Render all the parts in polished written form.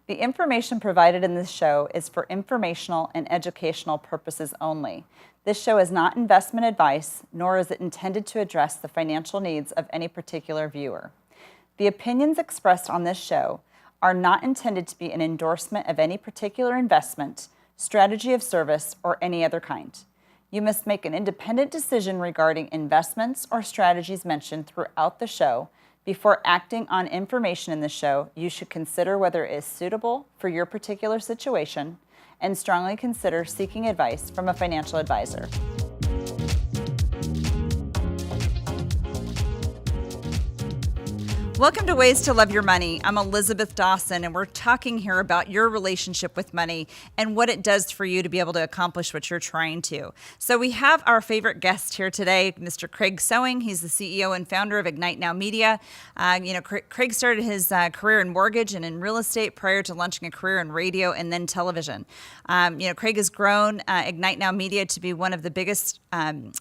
The information provided in this show is for informational and educational purposes only. This show is not investment advice, nor is it intended to address the financial needs of any particular viewer. The opinions expressed on this show are not intended to be an endorsement of any particular investment, strategy of service, or any other kind. You must make an independent decision regarding investments or strategies mentioned throughout the show. Before acting on information in the show, you should consider whether it is suitable for your particular situation and strongly consider seeking advice from a financial advisor. Welcome to Ways to Love Your Money. I'm Elisabeth Dawson, and we're talking here about your relationship with money and what it does for you to be able to accomplish what you're trying to. So we have our favorite guest here today, Mr. Craig Sewing. He's the CEO and founder of Ignite Now Media. Craig started his career in mortgage and in real estate prior to launching a career in radio and then television. Craig has grown Ignite Now Media to be one of the biggest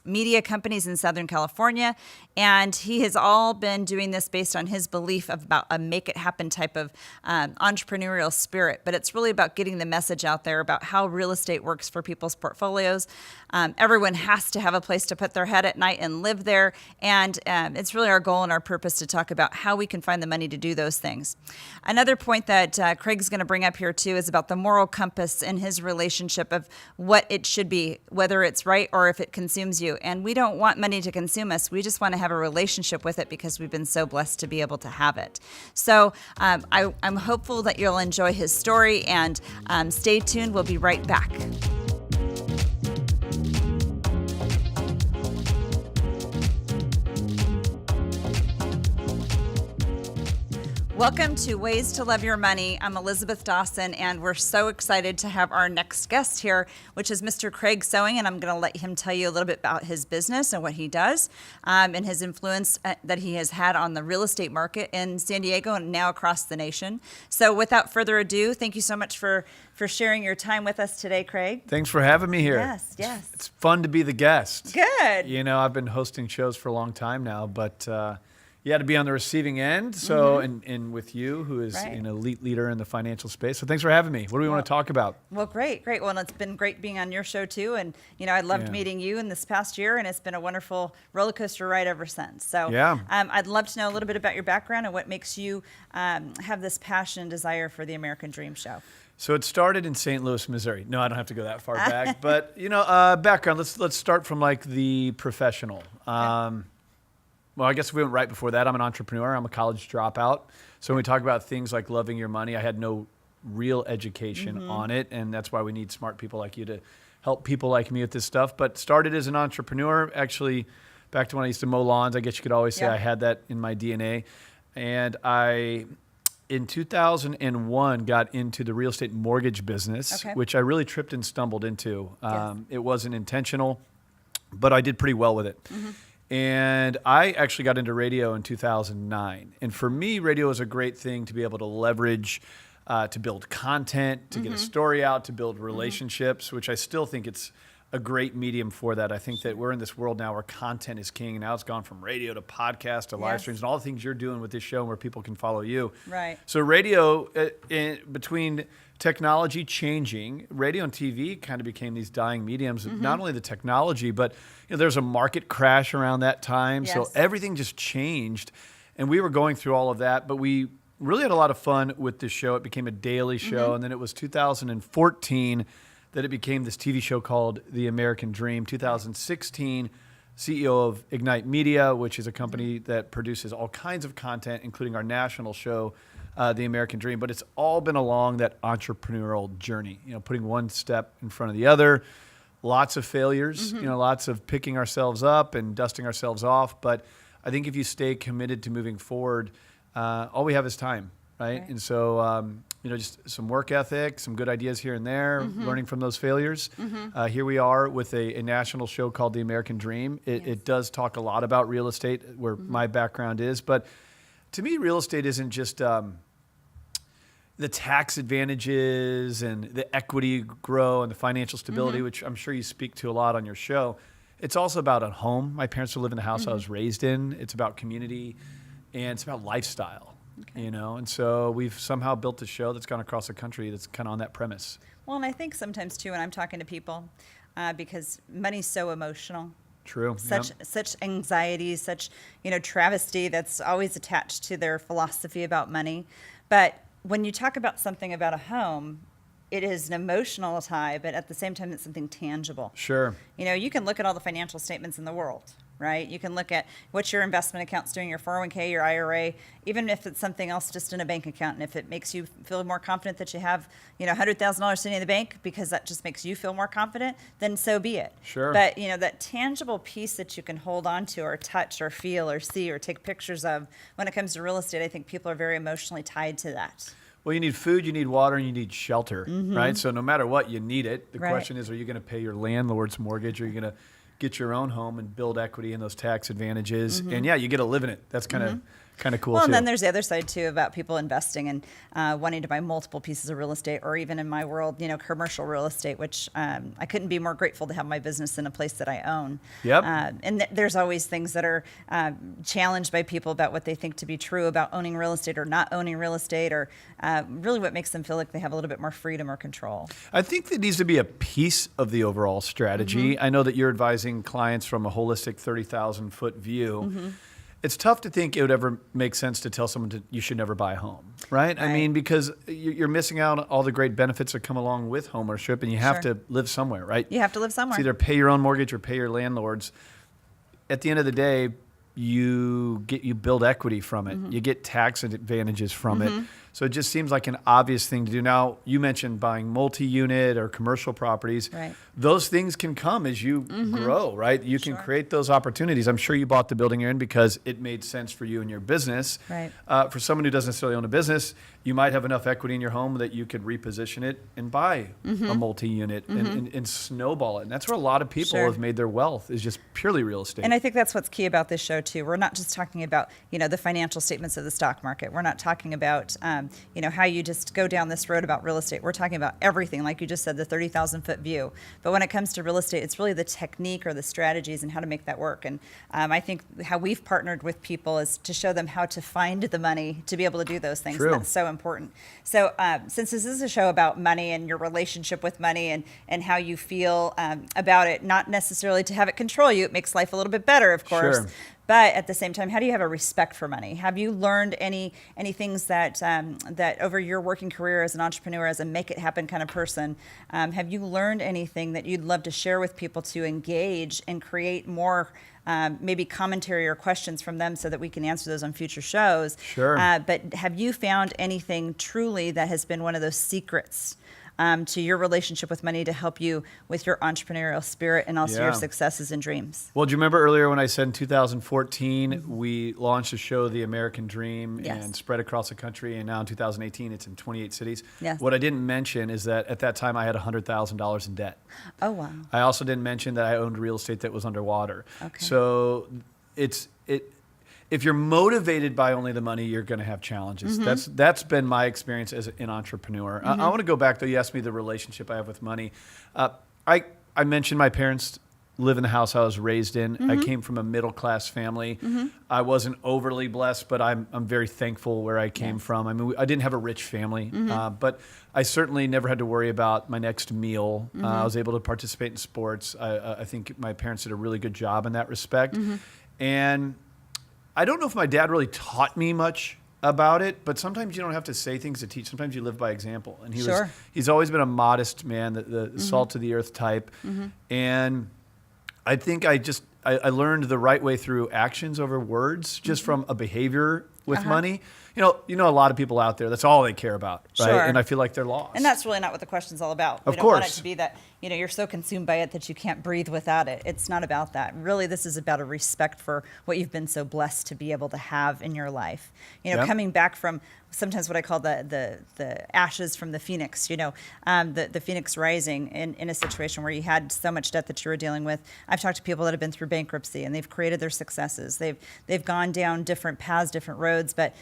media companies in Southern California, and he has all been doing this based on his belief about a make it happen type of entrepreneurial spirit. But it's really about getting the message out there about how real estate works for people's portfolios. Everyone has to have a place to put their head at night and live there. And it's really our goal and our purpose to talk about how we can find the money to do those things. Another point that Craig's going to bring up here too is about the moral compass in his relationship of what it should be, whether it's right or if it consumes you. And we don't want money to consume us. We just want to have a relationship with it because we've been so blessed to be able to have it. So I'm hopeful that you'll enjoy his story, and stay tuned. We'll be right back. Welcome to Ways to Love Your Money. I'm Elisabeth Dawson, and we're so excited to have our next guest here, which is Mr. Craig Sewing, and I'm going to let him tell you a little bit about his business and what he does, and his influence that he has had on the real estate market in San Diego and now across the nation. So without further ado, thank you so much for sharing your time with us today, Craig. Thanks for having me here. Yes. It's fun to be the guest. Good. I've been hosting shows for a long time now, but you had to be on the receiving end. So, and with you, who is an elite leader in the financial space. So thanks for having me. What do we want to talk about? Well, great. Well, it's been great being on your show too. And, I loved meeting you in this past year, and it's been a wonderful roller coaster ride ever since. So I'd love to know a little bit about your background and what makes you have this passion and desire for the American Dream Show. So it started in St. Louis, Missouri. No, I don't have to go that far back. But, background, let's start from like the professional. Well, I guess we went right before that. I'm an entrepreneur. I'm a college dropout. So when we talk about things like loving your money, I had no real education on it. And that's why we need smart people like you to help people like me with this stuff. But started as an entrepreneur, actually back to when I used to mow lawns. I guess you could always say I had that in my DNA. And in 2001, got into the real estate mortgage business, which I really tripped and stumbled into. It wasn't intentional, but I did pretty well with it. And I actually got into radio in 2009. And for me, radio is a great thing to be able to leverage, to build content, to get a story out, to build relationships, which I still think it's a great medium for that. I think that we're in this world now where content is king. And now it's gone from radio to podcast to live streams and all the things you're doing with this show and where people can follow you. Right. So radio, between technology changing, radio and TV kind of became these dying mediums. Not only the technology, but there's a market crash around that time. So everything just changed. And we were going through all of that, but we really had a lot of fun with this show. It became a daily show. And then it was 2014 that it became this TV show called The American Dream. 2016, CEO of Ignite Media, which is a company that produces all kinds of content, including our national show, The American Dream. But it's all been along that entrepreneurial journey, putting one step in front of the other. Lots of failures, lots of picking ourselves up and dusting ourselves off. But I think if you stay committed to moving forward, all we have is time, right? And so, just some work ethic, some good ideas here and there, learning from those failures. Here we are with a national show called The American Dream. It does talk a lot about real estate, where my background is. But to me, real estate isn't just the tax advantages and the equity you grow and the financial stability, which I'm sure you speak to a lot on your show. It's also about a home. My parents still live in the house I was raised in. It's about community, and it's about lifestyle. you know, and so we've somehow built a show that's gone across the country that's kind of on that premise. Well, and I think sometimes too, when I'm talking to people, because money's so emotional. True. Such anxiety, such, travesty that's always attached to their philosophy about money. But when you talk about something about a home, it is an emotional tie, but at the same time, it's something tangible. Sure. You can look at all the financial statements in the world, right? You can look at what your investment account's doing, your 401k, your IRA, even if it's something else just in a bank account. And if it makes you feel more confident that you have, $100,000 sitting in the bank because that just makes you feel more confident, then so be it. Sure. But, that tangible piece that you can hold on to or touch or feel or see or take pictures of, when it comes to real estate, I think people are very emotionally tied to that. Well, you need food, you need water, and you need shelter, right? So no matter what, you need it. The Right. question is, are you going to pay your landlord's mortgage, or are you going to get your own home and build equity in those tax advantages? And yeah, you get to live in it. That's kind of cool Well, too. and then there's the other side too about people investing and wanting to buy multiple pieces of real estate, or even in my world, commercial real estate, which I couldn't be more grateful to have my business in a place that I own. Yep. And there's always things that are challenged by people about what they think to be true about owning real estate or not owning real estate, or really what makes them feel like they have a little bit more freedom or control. I think that needs to be a piece of the overall strategy. I know that you're advising clients from a holistic 30,000 foot view. It's tough to think it would ever make sense to tell someone you should never buy a home, right? I mean, because you're missing out on all the great benefits that come along with homeownership, and you have to live somewhere, right? You have to live somewhere. It's either pay your own mortgage or pay your landlord's. At the end of the day, you build equity from it. You get tax advantages from it. So it just seems like an obvious thing to do. Now, you mentioned buying multi-unit or commercial properties. Right. Those things can come as you grow, right? You can create those opportunities. I'm sure you bought the building you're in because it made sense for you and your business. Right. For someone who doesn't necessarily own a business, you might have enough equity in your home that you could reposition it and buy a multi-unit and snowball it. And that's where a lot of people have made their wealth, is just purely real estate. And I think that's what's key about this show too. We're not just talking about, the financial statements of the stock market. We're not talking about, how you just go down this road about real estate. We're talking about everything, like you just said, the 30,000 foot view. But when it comes to real estate, it's really the technique or the strategies and how to make that work. And I think how we've partnered with people is to show them how to find the money to be able to do those things. True. And that's so important. So since this is a show about money and your relationship with money and how you feel about it, not necessarily to have it control you, it makes life a little bit better, of course. Sure. But at the same time, how do you have a respect for money? Have you learned any things that that over your working career as an entrepreneur, as a make it happen kind of person, have you learned anything that you'd love to share with people to engage and create more maybe commentary or questions from them so that we can answer those on future shows? Sure. But have you found anything truly that has been one of those secrets to your relationship with money to help you with your entrepreneurial spirit and also your successes and dreams? Well, do you remember earlier when I said in 2014 we launched a show, The American Dream, and spread across the country, and now in 2018 it's in 28 cities? Yes. What I didn't mention is that at that time I had $100,000 in debt. Oh, wow. I also didn't mention that I owned real estate that was underwater. Okay. So if you're motivated by only the money, you're going to have challenges. That's been my experience as an entrepreneur. I want to go back, though. You asked me the relationship I have with money. I mentioned my parents live in the house I was raised in. I came from a middle-class family. I wasn't overly blessed, but I'm very thankful where I came from. I mean, I didn't have a rich family, but I certainly never had to worry about my next meal. I was able to participate in sports. I think my parents did a really good job in that respect. And I don't know if my dad really taught me much about it, but sometimes you don't have to say things to teach. Sometimes you live by example. And he's always been a modest man, the salt of the earth type. And I think I learned the right way through actions over words, just from a behavior with money. You know, a lot of people out there, that's all they care about, right? Sure. And I feel like they're lost. And that's really not what the question's all about. Of We don't want it course. to be that, you're so consumed by it that you can't breathe without it. It's not about that. Really, this is about a respect for what you've been so blessed to be able to have in your life. Coming back from sometimes what I call the ashes from the phoenix, the phoenix rising in a situation where you had so much debt that you were dealing with. I've talked to people that have been through bankruptcy and they've created their successes. They've gone down different paths, different roads, but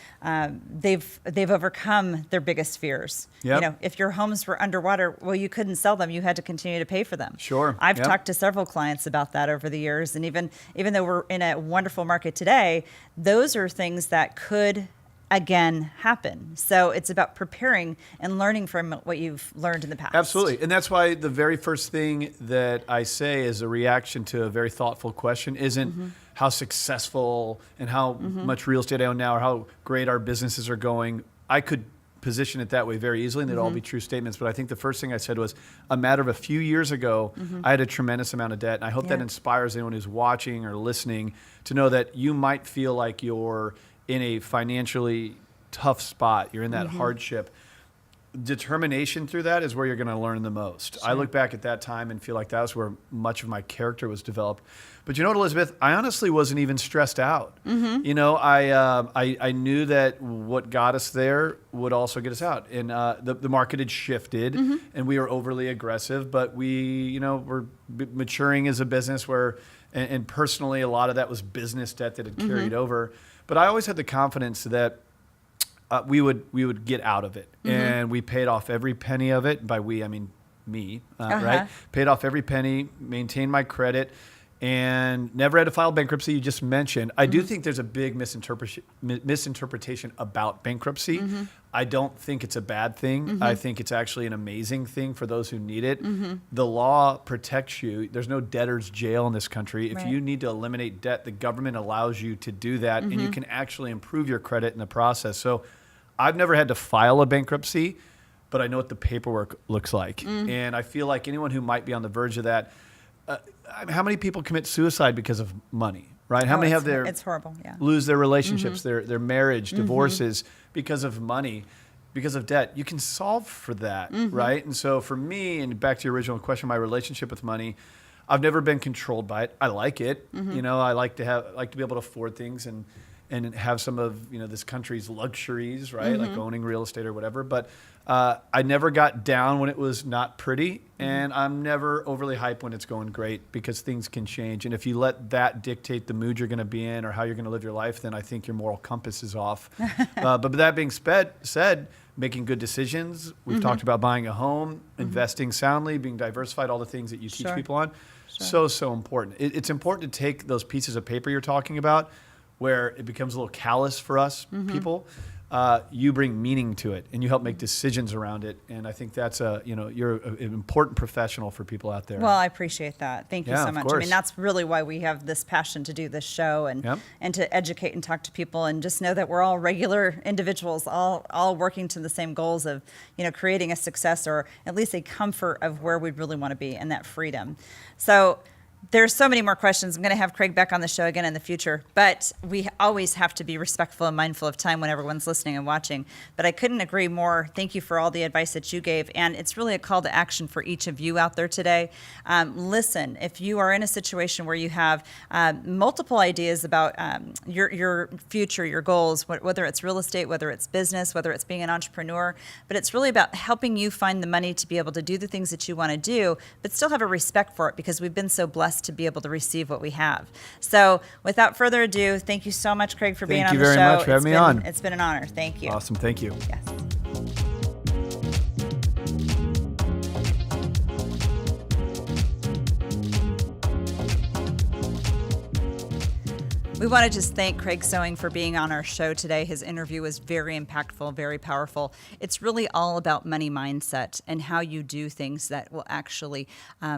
they've overcome their biggest fears. Yep. If your homes were underwater, well, you couldn't sell them. You had to continue to pay for them. Sure. I've Yep. talked to several clients about that over the years, and even though we're in a wonderful market today, those are things that could again happen. So it's about preparing and learning from what you've learned in the past. Absolutely. And that's why the very first thing that I say as a reaction to a very thoughtful question isn't how successful and how much real estate I own now or how great our businesses are going. I could position it that way very easily, and they'd all be true statements. But I think the first thing I said was a matter of a few years ago, I had a tremendous amount of debt. And I hope that inspires anyone who's watching or listening to know that you might feel like you're in a financially tough spot. You're in that hardship. Determination through that is where you're going to learn the most. Sure. I look back at that time and feel like that was where much of my character was developed. But you know what, Elizabeth? I honestly wasn't even stressed out. You know, I knew that what got us there would also get us out. And the market had shifted, and we were overly aggressive. But we, were maturing as a business where, and personally, a lot of that was business debt that had carried over. But I always had the confidence that we would get out of it, and we paid off every penny of it. By we, I mean me, right? Paid off every penny, maintained my credit, and never had to file bankruptcy. You just mentioned. I do think there's a big misinterpretation about bankruptcy. I don't think it's a bad thing. I think it's actually an amazing thing for those who need it. The law protects you. There's no debtor's jail in this country. If you need to eliminate debt, the government allows you to do that, and you can actually improve your credit in the process. So I've never had to file a bankruptcy, but I know what the paperwork looks like. And I feel like anyone who might be on the verge of that, how many people commit suicide because of money, right? How many have it's horrible, lose their relationships, their marriage, divorces because of money, because of debt? You can solve for that, right? And so for me, and back to your original question, my relationship with money, I've never been controlled by it. I like it. I like to be able to afford things and have some of this country's luxuries, right? Like owning real estate or whatever. But I never got down when it was not pretty, and I'm never overly hyped when it's going great, because things can change. And if you let that dictate the mood you're going to be in or how you're going to live your life, then I think your moral compass is off. But that being said, making good decisions. We've talked about buying a home, investing soundly, being diversified, all the things that you teach people on. So important. It's important to take those pieces of paper you're talking about, where it becomes a little callous for us people. You bring meaning to it, and you help make decisions around it. And I think that's you're an important professional for people out there. Well, I appreciate that. Thank you so much. I mean, that's really why we have this passion to do this show and to educate and talk to people, and just know that we're all regular individuals, all working to the same goals of, creating a success, or at least a comfort of where we really want to be, and that freedom. So there's so many more questions. I'm going to have Craig back on the show again in the future, but we always have to be respectful and mindful of time when everyone's listening and watching. But I couldn't agree more. Thank you for all the advice that you gave, and it's really a call to action for each of you out there today. Listen, if you are in a situation where you have multiple ideas about your future, your goals, whether it's real estate, whether it's business, whether it's being an entrepreneur, but it's really about helping you find the money to be able to do the things that you want to do, but still have a respect for it, because we've been so blessed to be able to receive what we have. So without further ado, thank you so much, Craig, for being on the show. Thank you very much for having me on. It's been an honor. Thank you. Awesome. Thank you. Yes. We want to just thank Craig Sewing for being on our show today. His interview was very impactful, very powerful. It's really all about money mindset and how you do things that will actually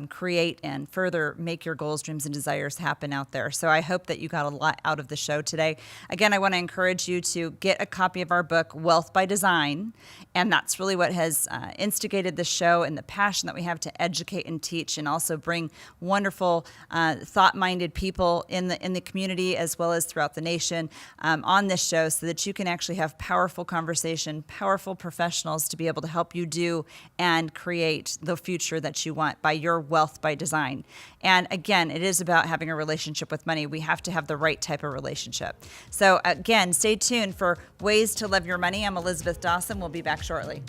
create and further make your goals, dreams, and desires happen out there. So I hope that you got a lot out of the show today. Again, I want to encourage you to get a copy of our book, Wealth by Design. And that's really what has instigated the show, and the passion that we have to educate and teach, and also bring wonderful, thought-minded people in the community, as well as throughout the nation, on this show, so that you can actually have powerful conversation, powerful professionals to be able to help you do and create the future that you want by your wealth by design. And again, it is about having a relationship with money. We have to have the right type of relationship. So again, stay tuned for Ways to Love Your Money. I'm Elisabeth Dawson. We'll be back shortly.